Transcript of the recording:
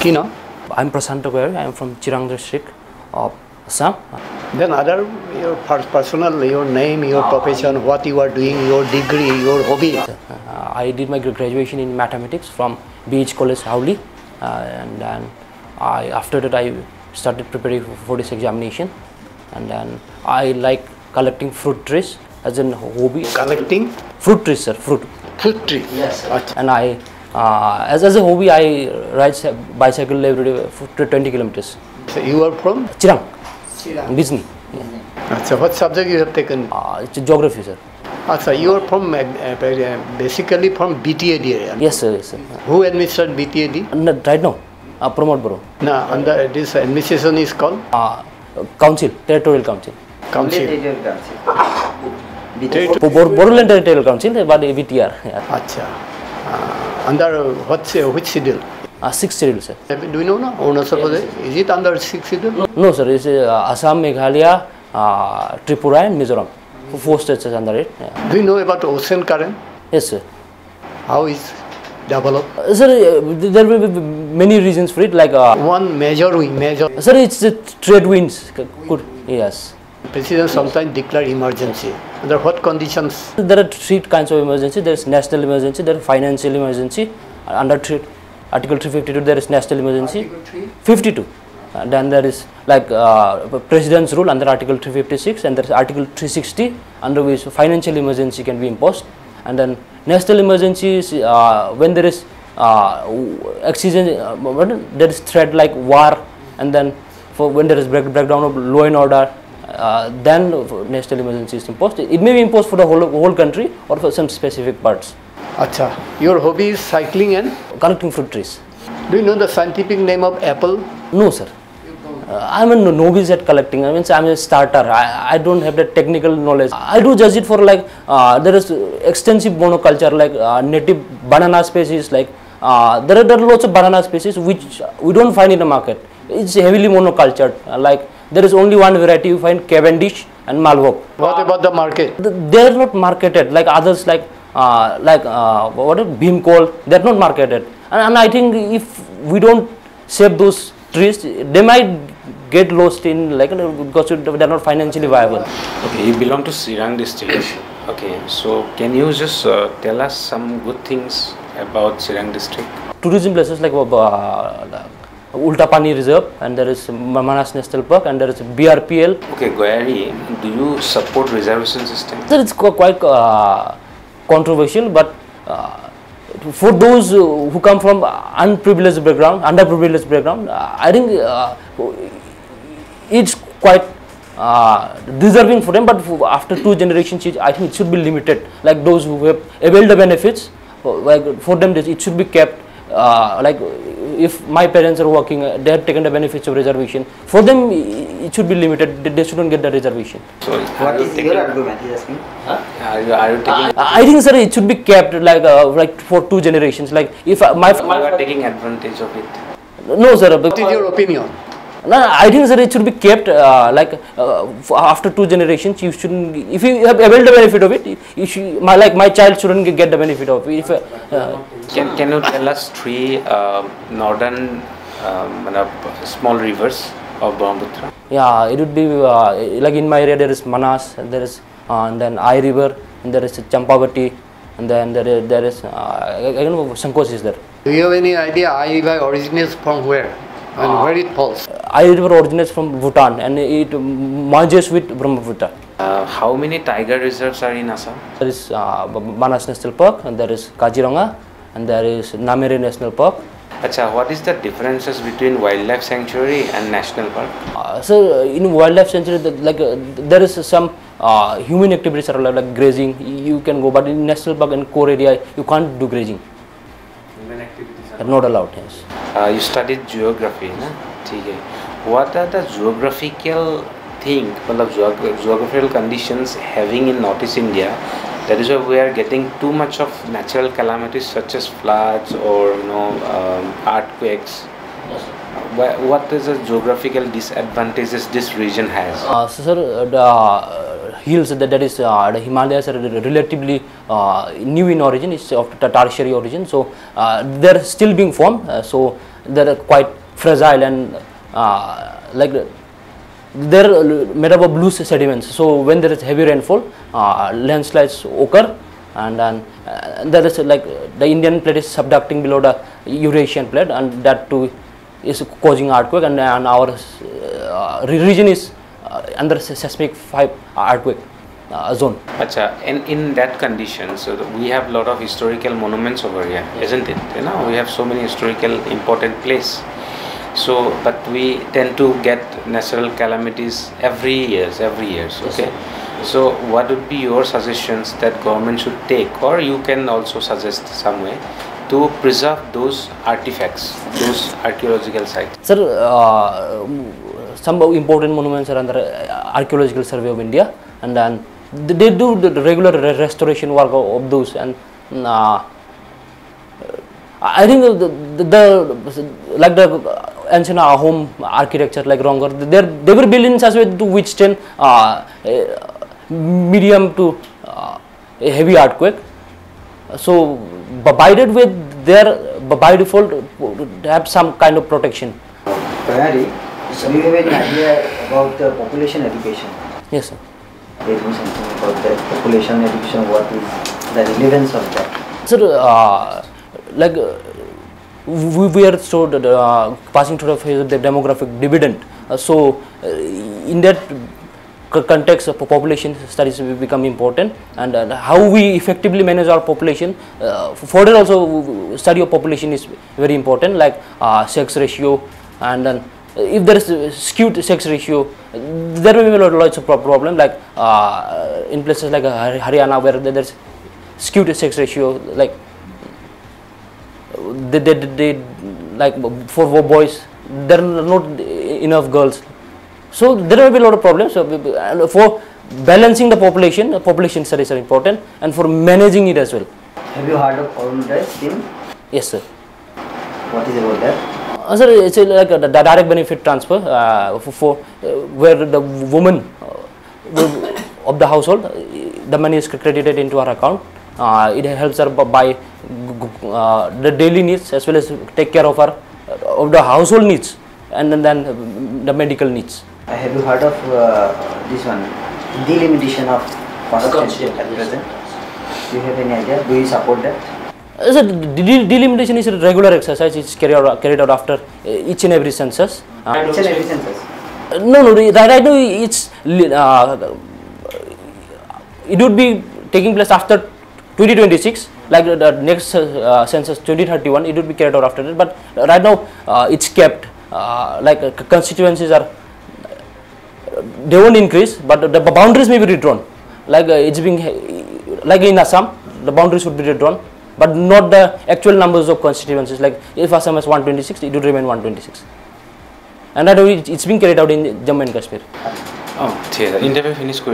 Kina? I'm Prasanta Goyal. I'm from Chirang district of Assam. Then other your personal, your name, your profession, what you are doing, your degree, your hobby. I did my graduation in mathematics from BH College, Howli, and then after that I started preparing for this examination, and then I like collecting fruit trees as a hobby. Collecting? Fruit trees, sir. Fruit tree. Yes. And I, as a hobby, I ride bicycle every day for 20 kilometers. So you are from? Chirang. Disney. So what subject you have taken? It's geography, sir. So you are from basically from BTAD area? Yes, sir. Yes, sir. Who administered BTAD? No, right now, Pramod Bro. No, under this administration is called? Council, Territorial Council. Council. Bodoland Territorial Council, but VTR. Acha. Under which schedule? 6th schedule, sir. Do you know now? Arunachal Pradesh? Is it under 6th schedule? No, sir. It's Assam, Meghalaya, Tripura, and Mizoram. 4 states is under it. Do you know about ocean current? Yes, sir. How is developed? Sir, there will be many reasons for it. Like one major. Sir, it's the trade winds. Yes. President sometimes declare emergency. Under what conditions? There are 3 kinds of emergency. There is national emergency. There is financial emergency. Under Article 352, there is national emergency. Article 52. Then there is like President's rule under Article 356, and there is Article 360 under which financial emergency can be imposed. And then national emergency is when there is accident, there is threat like war, and then for when there is breakdown of law and order, then national emergency is imposed. It may be imposed for the whole country or for some specific parts. Acha, your hobby is cycling and collecting fruit trees. Do you know the scientific name of apple? No, sir. I'm a novice at collecting. I mean, I'm a starter. I don't have the technical knowledge. I do judge it for like there is extensive monoculture, like native banana species. Like there are lots of banana species which we don't find in the market. It's heavily monocultured. Like there is only one variety you find: Cavendish and Malvogue. What about the market? They are not marketed like others, like beam coal. They are not marketed, and I think if we don't save those trees, they might get lost in like because they are not financially viable. Okay, you belong to Chirang district. Okay, so can you just tell us some good things about Chirang district? Tourism places like Ulta Pani Reserve, and there is Manas National Park, and there is BRPL. Okay, Goyari, do you support reservation system? Sir, it's quite controversial, but for those who come from underprivileged background, I think it's quite deserving for them. But after 2 generations, I think it should be limited. Like those who have availed the benefits, like for them, it should be kept. Like if my parents are working, they have taken the benefits of reservation. For them, it should be limited. They shouldn't get the reservation. So what is your argument? He is asking. Are you taking? I think, sir, it should be kept like for 2 generations. Like if you are taking advantage of it. No, sir. What is your opinion? No, I think, sir, it should be kept after 2 generations. You shouldn't. If you have availed the benefit of it, you should. My child shouldn't get the benefit of it. Can you tell us 3 northern small rivers of Brahmaputra? Yeah, it would be like in my area there is Manas, and there is and then I River, and there is Champavati, and then there is I don't know, Sankos is there. Do you have any idea I River originates from where and where it falls? I River originates from Bhutan, and it merges with Brahmaputra. How many tiger reserves are in Assam? There is Manas National Park, and there is Kaziranga, and there is Namere National Park. Acha, what is the differences between wildlife sanctuary and national park? So in wildlife sanctuary, there is some human activities are like grazing. You can go, but in national park and core area, you can't do grazing. Human activities are not allowed. Yes. You studied geography, na? Okay. What are the geographical geographical conditions having in Northeast India? That is why we are getting too much of natural calamities such as floods or earthquakes. Yes. What is the geographical disadvantages this region has? So, sir, the hills that is the Himalayas are relatively new in origin. It's of the tertiary origin, so they are still being formed. So they're quite fragile and like they're made up of loose sediments. So when there is heavy rainfall, landslides occur, and then there is like the Indian plate is subducting below the Eurasian plate, and that too is causing earthquake, and our region is under seismic 5 earthquake zone. Acha, and in that condition, so we have a lot of historical monuments over here, isn't it? You know, we have so many historical important places. So, but we tend to get natural calamities every years. Okay. So, what would be your suggestions that government should take, or you can also suggest some way to preserve those artifacts, those archaeological sites? Sir, some important monuments are under Archaeological Survey of India, and then they do the regular restoration work of those, and I think the like the ancient home architecture like Rongar, they were built in such a way to withstand medium to a heavy earthquake. So by that way, by default have some kind of protection. Pranali, do you have any idea about the population education? Yes, sir. Tell me something about that population education. What is the relevance of that? Sir, like we are so passing through the phase of the demographic dividend. So in that context, population studies will become important, and how we effectively manage our population. Further also, study of population is very important, like sex ratio, and then if there is skewed sex ratio, there will be lots of problem, like in places like Haryana, where there is skewed sex ratio, like they like for boys there are not enough girls, so there will be a lot of problems. So for balancing the population studies are important, and for managing it as well. Have you heard of Arunodaya scheme? Yes, sir. What is about that? Sir, it's like a direct benefit transfer for where the woman of the household, the money is credited into her account. It helps her by the daily needs, as well as take care of her of the household needs, and then the medical needs. Have you heard of this one, delimitation of constitution at present? Do you have any idea? Do you support that? So delimitation is a regular exercise. It's carried out after each and every census. Each and every census? No, right now it's it would be taking place after 2026, like the next census 2031. It would be carried out after that. But right now it's kept. Like constituencies are, they won't increase, but the boundaries may be redrawn. Like it's being like in Assam, the boundaries would be redrawn, but not the actual numbers of constituencies. Like if Assam has 126, it would remain 126. And that it's being carried out in Jammu and Kashmir. Oh, interview finished.